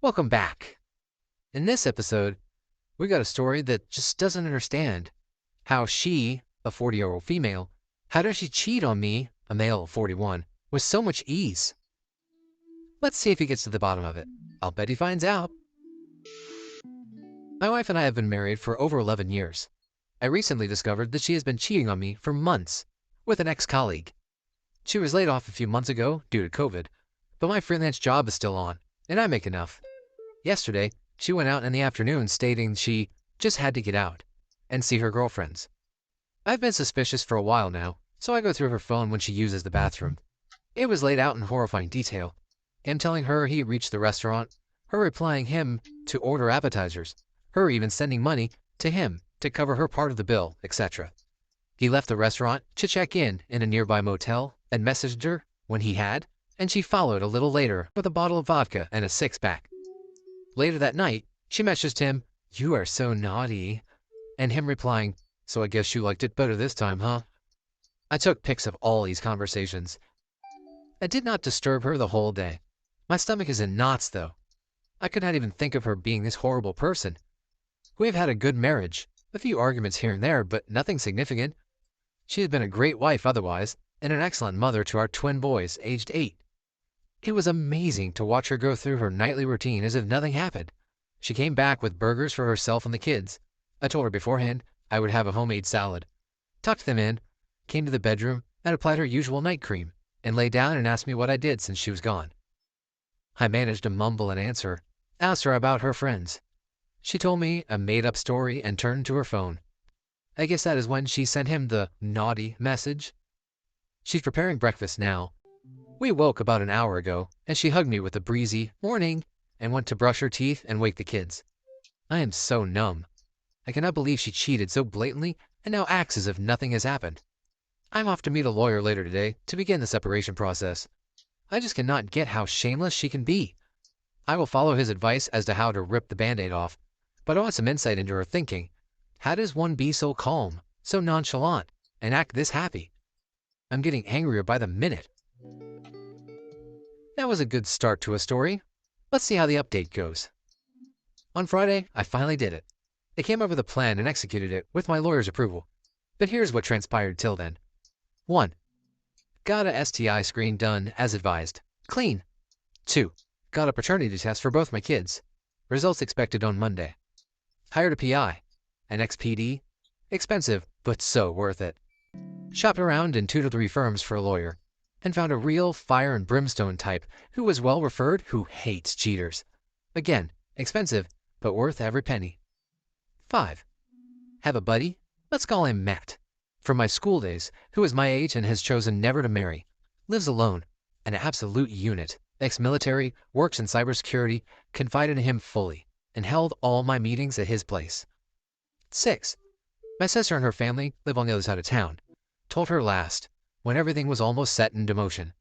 Welcome back. In this episode, we got a story that just doesn't understand how she, a 40-year-old female, how does she cheat on me, a male of 41, with so much ease? Let's see if he gets to the bottom of it. I'll bet he finds out. My wife and I have been married for over 11 years. I recently discovered that she has been cheating on me for months with an ex-colleague. She was laid off a few months ago due to COVID, but my freelance job is still on, and I make enough. Yesterday, she went out in the afternoon stating she just had to get out and see her girlfriends. I've been suspicious for a while now, so I go through her phone when she uses the bathroom. It was laid out in horrifying detail. Him telling her he reached the restaurant, her replying him to order appetizers, her even sending money to him to cover her part of the bill, etc. He left the restaurant to check in a nearby motel and messaged her when he had, and she followed a little later with a bottle of vodka and a six-pack. Later that night, she messaged him, "You are so naughty," and him replying, "So I guess you liked it better this time, huh?" I took pics of all these conversations. I did not disturb her the whole day. My stomach is in knots, though. I could not even think of her being this horrible person. We have had a good marriage, a few arguments here and there, but nothing significant. She has been a great wife otherwise, and an excellent mother to our twin boys, aged 8. It was amazing to watch her go through her nightly routine as if nothing happened. She came back with burgers for herself and the kids. I told her beforehand I would have a homemade salad. Tucked them in, came to the bedroom, and applied her usual night cream, and lay down and asked me what I did since she was gone. I managed to mumble an answer, asked her about her friends. She told me a made-up story and turned to her phone. I guess that is when she sent him the naughty message. She's preparing breakfast now. We woke about an hour ago, and she hugged me with a breezy "morning" and went to brush her teeth and wake the kids. I am so numb. I cannot believe she cheated so blatantly and now acts as if nothing has happened. I'm off to meet a lawyer later today to begin the separation process. I just cannot get how shameless she can be. I will follow his advice as to how to rip the Band-Aid off, but I want some insight into her thinking. How does one be so calm, so nonchalant, and act this happy? I'm getting angrier by the minute. That was a good start to a story. Let's see how the update goes. On Friday, I finally did it. I came up with a plan and executed it with my lawyer's approval. But here's what transpired till then. 1. Got a STI screen done as advised. Clean. 2. Got a paternity test for both my kids. Results expected on Monday. Hired a PI. An ex-PD. Expensive, but so worth it. Shopped around in 2 to 3 firms for a lawyer, and found a real fire and brimstone type who was well referred, who hates cheaters. Again, expensive, but worth every penny. 5. Have a buddy, let's call him Matt, from my school days, who is my age and has chosen never to marry. Lives alone, an absolute unit, ex-military, works in cybersecurity, confided in him fully, and held all my meetings at his place. 6. My sister and her family live on the other side of town. Told her last, when everything was almost set into motion.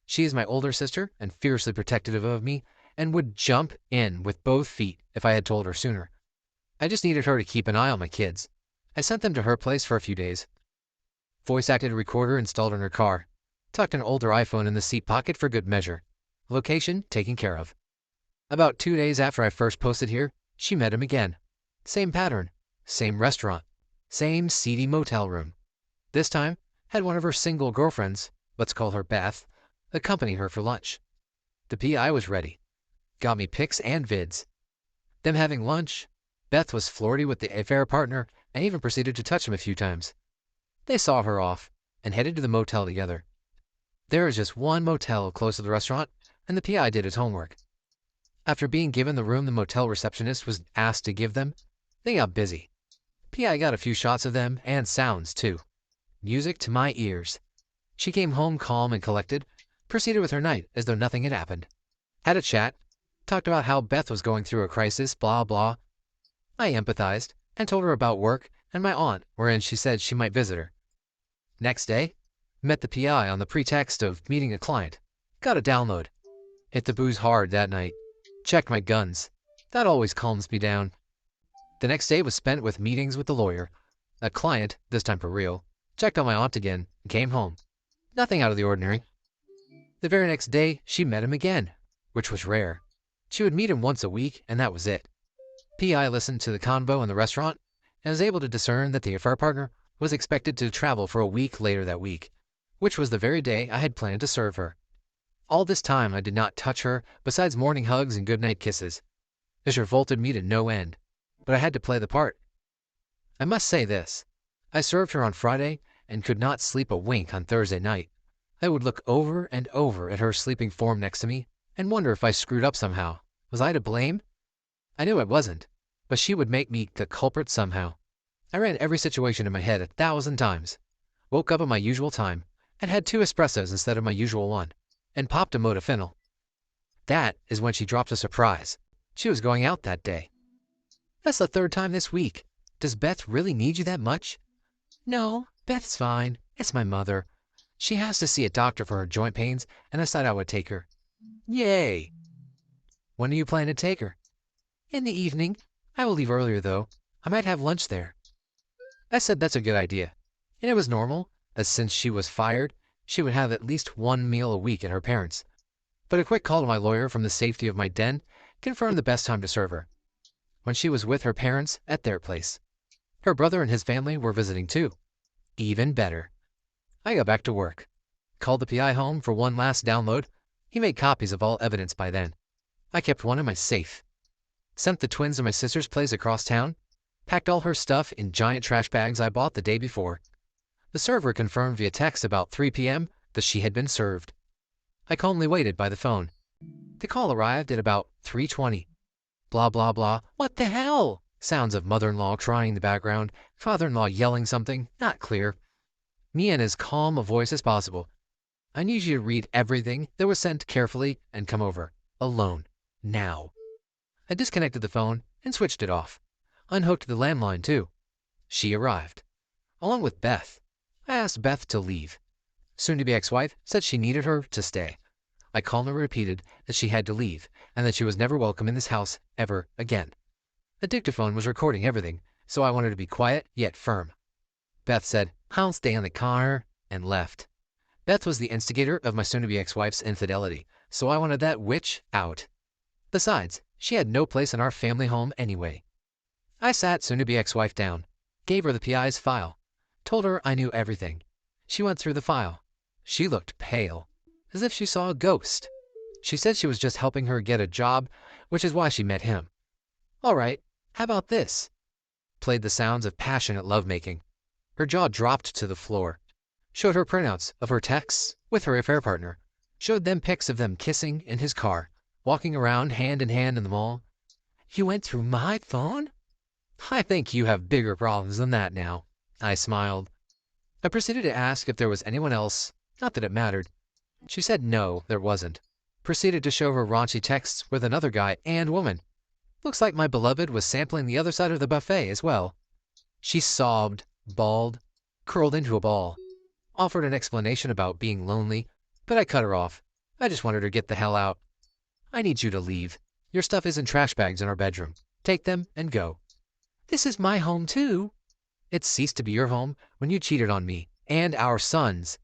She is my older sister and fiercely protective of me, and would jump in with both feet if I had told her sooner. I just needed her to keep an eye on my kids. I sent them to her place for a few days. Voice-acted recorder installed in her car. Tucked an older iPhone in the seat pocket for good measure. Location taken care of. About 2 days after I first posted here, she met him again. Same pattern, same restaurant, same seedy motel room. This time, had one of her single girlfriends, let's call her Beth, accompany her for lunch. The PI was ready. Got me pics and vids. Them having lunch, Beth was flirty with the affair partner and even proceeded to touch him a few times. They saw her off and headed to the motel together. There is just one motel close to the restaurant, and the PI did his homework. After being given the room the motel receptionist was asked to give them, they got busy. PI got a few shots of them and sounds, too. Music to my ears. She came home calm and collected, proceeded with her night as though nothing had happened. Had a chat, talked about how Beth was going through a crisis, blah, blah. I empathized and told her about work and my aunt, wherein she said she might visit her. Next day, met the PI on the pretext of meeting a client. Got a download. Hit the booze hard that night. Checked my guns. That always calms me down. The next day was spent with meetings with the lawyer. A client, this time for real, checked on my aunt again, and came home. Nothing out of the ordinary. The very next day, she met him again, which was rare. She would meet him once a week, and that was it. PI listened to the convo in the restaurant and was able to discern that the affair partner was expected to travel for a week later that week, which was the very day I had planned to serve her. All this time I did not touch her besides morning hugs and goodnight kisses. This revolted me to no end, but I had to play the part. I must say this. I served her on Friday and could not sleep a wink on Thursday night. I would look over and over at her sleeping form next to me and wonder if I screwed up somehow. Was I to blame? I knew I wasn't, but she would make me the culprit somehow. I ran every situation in my head 1,000 times, woke up at my usual time, and had 2 espressos instead of my usual one, and popped a modafinil. That is when she dropped a surprise. She was going out that day. That's the 3rd time this week. Does Beth really need you that much? No, Beth's fine. It's my mother. She has to see a doctor for her joint pains, and I said I would take her. Yay! When do you plan to take her? In the evening. I will leave earlier, though. I might have lunch there. I said that's a good idea, and it was normal, that since she was fired, she would have at least 1 meal a week at her parents'. But a quick call to my lawyer from the safety of my den confirmed the best time to serve her, when she was with her parents at their place. Her brother and his family were visiting too. Even better. I got back to work. Called the PI home for one last download. He made copies of all evidence by then. I kept one in my safe. Sent the twins to my sister's place across town. Packed all her stuff in giant trash bags I bought the day before. The server confirmed via text about 3 p.m. that she had been served. I calmly waited by the phone. The call arrived at about 3:20. Blah, blah, blah. What the hell? Sounds of mother-in-law crying in the background, father-in-law yelling something, not clear. Me in as calm a voice as possible. I need you to read everything that was sent carefully and come over. Alone. Now. I disconnected the phone and switched it off. Unhooked the landline too. She arrived. Along with Beth. I asked Beth to leave. Soon-to-be ex-wife said she needed her to stay. I calmly repeated that she had to leave and that she was never welcome in this house ever again. The dictaphone was recording everything, so I wanted to be quiet yet firm. Beth said, I'll stay in the car, and left. Beth was the instigator of my soon-to-be ex-wife's infidelity, so I wanted that witch out. Besides, she had no place in our family home anyway. I sat soon-to-be ex-wife down, gave her the PI's file, told her I knew everything. She went through the file. She looked pale, as if she saw a ghost. She said she was just helping her get a job, which is why she met him. All right, how about this? Played the sounds of passionate lovemaking. Her jaw dropped to the floor. Showed her printouts of her texts with her affair partner. Showed them pics of them kissing in his car, walking around hand in hand in the mall. You went through my phone? I think you have bigger problems than that now. I smiled. I proceeded to ask if there was anyone else, not that it mattered. She said no, there wasn't. Proceeded to show her raunchy texts with another guy and woman. Looks like my beloved was sampling the other side of the buffet as well. She sobbed, bawled, curled into a ball. Offered an explanation about being lonely, but I cut her off. I just wanted her to get the hell out. I need you to leave. Your stuff is in trash bags in our bedroom. Take them and go. This is my home too. It ceased to be your home when you cheated on me and our sons.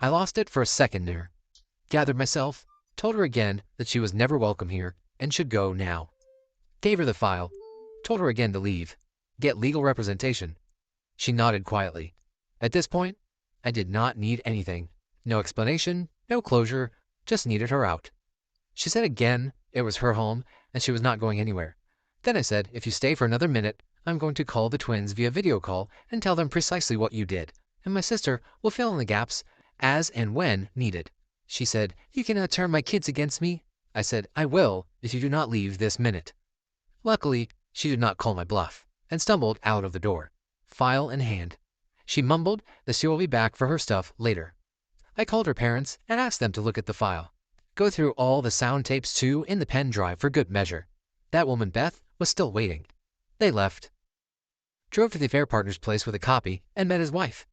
I lost it for a second there. Gathered myself, told her again that she was never welcome here and should go now. Gave her the file, told her again to leave, get legal representation. She nodded quietly. At this point, I did not need anything. No explanation, no closure, just needed her out. She said again it was her home and she was not going anywhere. Then I said, if you stay for another minute, I'm going to call the twins via video call and tell them precisely what you did, and my sister will fill in the gaps as and when needed. She said, you cannot turn my kids against me. I said, I will if you do not leave this minute. Luckily, she did not call my bluff and stumbled out of the door, file in hand. She mumbled that she will be back for her stuff later. I called her parents and asked them to look at the file. Go through all the sound tapes too in the pen drive for good measure. That woman Beth was still waiting. They left. Drove to the affair partner's place with a copy and met his wife.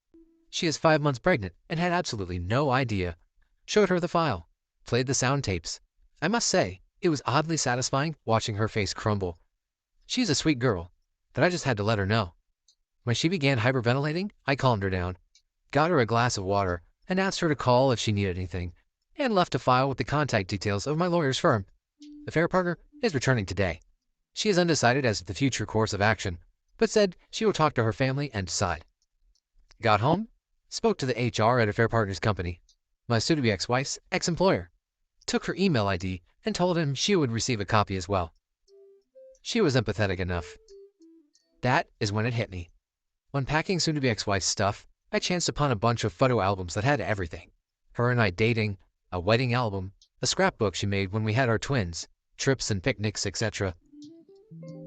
She is 5 months pregnant and had absolutely no idea. Showed her the file. Played the sound tapes. I must say, it was oddly satisfying watching her face crumble. She's a sweet girl, but I just had to let her know. When she began hyperventilating, I calmed her down, got her a glass of water, and asked her to call if she needed anything, and left a file with the contact details of my lawyer's firm. The affair partner is returning today. She is undecided as to the future course of action, but said she will talk to her family and decide. Got home, spoke to the HR at a Fair Partners company, my soon-to-be ex-wife's ex-employer, took her email ID and told him she would receive a copy as well. She was empathetic enough. That is when it hit me. When packing soon-to-be ex-wife's stuff, I chanced upon a bunch of photo albums that had everything. Her and I dating, a wedding album, a scrapbook she made when we had our twins, trips and picnics, etc.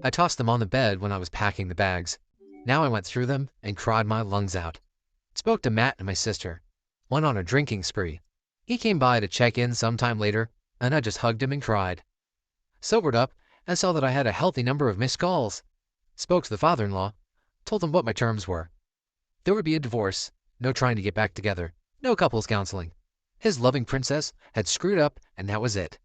I tossed them on the bed when I was packing the bags. Now I went through them and cried my lungs out. Spoke to Matt and my sister. Went on a drinking spree. He came by to check in sometime later, and I just hugged him and cried. Sobered up and saw that I had a healthy number of missed calls. Spoke to the father-in-law, told him what my terms were. There would be a divorce, no trying to get back together, no couples counseling. His loving princess had screwed up, and that was it.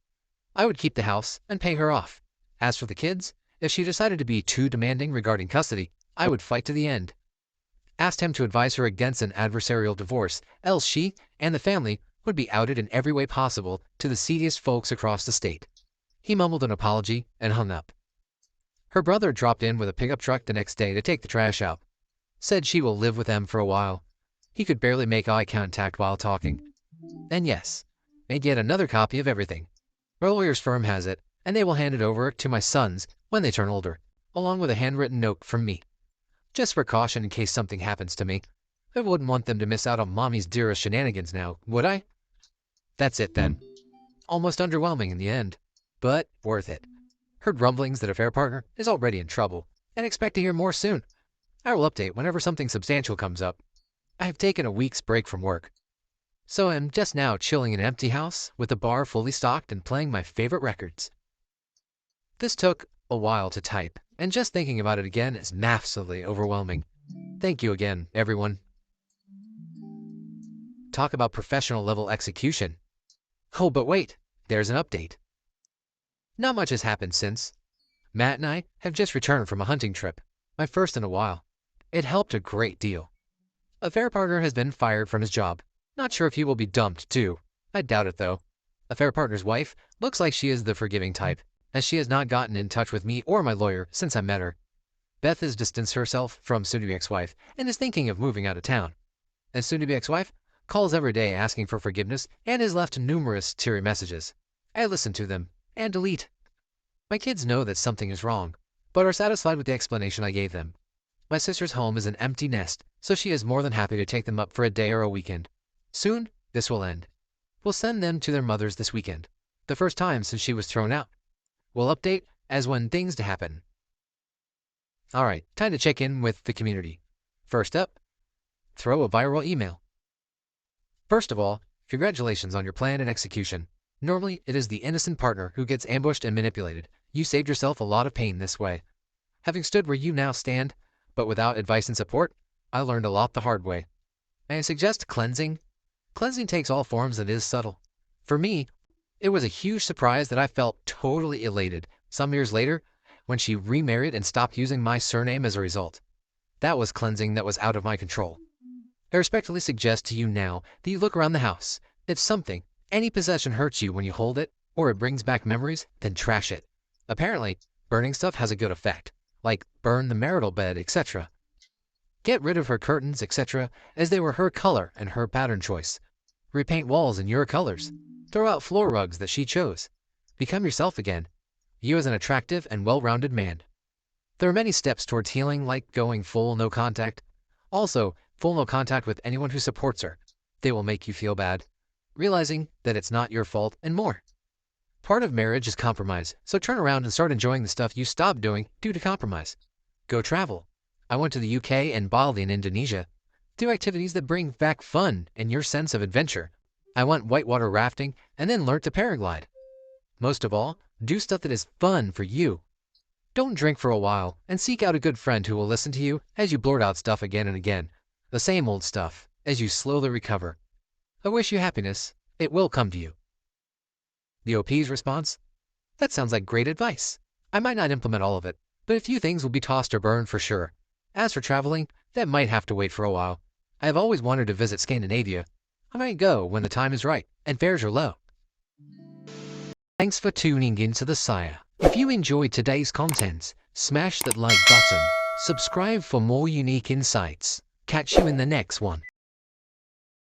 I would keep the house and pay her off. As for the kids, if she decided to be too demanding regarding custody, I would fight to the end. Asked him to advise her against an adversarial divorce, else she and the family would be outed in every way possible to the seediest folks across the state. He mumbled an apology and hung up. Her brother dropped in with a pickup truck the next day to take the trash out. Said she will live with them for a while. He could barely make eye contact while talking. And yes, made yet another copy of everything. Our lawyer's firm has it, and they will hand it over to my sons when they turn older, along with a handwritten note from me. Just for caution in case something happens to me. I wouldn't want them to miss out on mommy's dearest shenanigans now, would I? That's it then. Almost underwhelming in the end, but worth it. Heard rumblings that a fair partner is already in trouble, and expect to hear more soon. I will update whenever something substantial comes up. I have taken a week's break from work, so I'm just now chilling in an empty house with the bar fully stocked and playing my favorite records. This took a while to type, and just thinking about it again is massively overwhelming. Thank you again, everyone. Talk about professional level execution. Oh, but wait, there's an update. Not much has happened since. Matt and I have just returned from a hunting trip, my first in a while. It helped a great deal. A fair partner has been fired from his job. Not sure if he will be dumped too. I doubt it though. A fair partner's wife looks like she is the forgiving type, as she has not gotten in touch with me or my lawyer since I met her. Beth has distanced herself from soon-to-be ex-wife and is thinking of moving out of town. And soon-to-be ex-wife calls every day asking for forgiveness and has left numerous teary messages. I listen to them and delete. My kids know that something is wrong, but are satisfied with the explanation I gave them. My sister's home is an empty nest, so she is more than happy to take them up for a day or a weekend. Soon, this will end. We'll send them to their mothers this weekend, the first time since she was thrown out. We'll update as when things to happen. Alright, time to check in with the community. First up, throw a viral email. First of all, congratulations on your plan and execution. Normally, it is the innocent partner who gets ambushed and manipulated. You saved yourself a lot of pain this way. Having stood where you now stand, but without advice and support, I learned a lot the hard way. May I suggest cleansing? Cleansing takes all forms and is subtle. For me, it was a huge surprise that I felt totally elated some years later when she remarried and stopped using my surname as a result. That was cleansing that was out of my control. I respectfully suggest to you now that you look around the house. If something, any possession hurts you when you hold it, or it brings back memories, then trash it. Apparently, burning stuff has a good effect, like burn the marital bed, etc. Get rid of her curtains, etc., as they were her color and her pattern choice. Repaint walls in your colors. Throw out floor rugs that she chose. Become yourself again. You as an attractive and well-rounded man. There are many steps towards healing, like going full no contact. Also, full no contact with anyone who supports her. They will make you feel bad. Realizing that it's not your fault, and more. Part of marriage is compromise, so turn around and start enjoying the stuff you stopped doing due to compromise. Go travel. I went to the UK and Bali in Indonesia. Do activities that bring back fun and your sense of adventure. I went whitewater rafting and then learned to paraglide. Most of all, do stuff that is fun for you. Don't drink for a while and seek out a good friend who will listen to you as you blurt out stuff again and again. The same old stuff, as you slowly recover. I wish you happiness. It will come to you. The OP's response? That sounds like great advice. I might not implement all of it, but a few things will be tossed or burned for sure. As for traveling, that might have to wait for a while. I have always wanted to visit Scandinavia. I might go when the time is right and fares are low. Thanks for tuning in to the Sire. If you enjoyed today's content, smash that like button, subscribe for more unique insights. Catch you in the next one.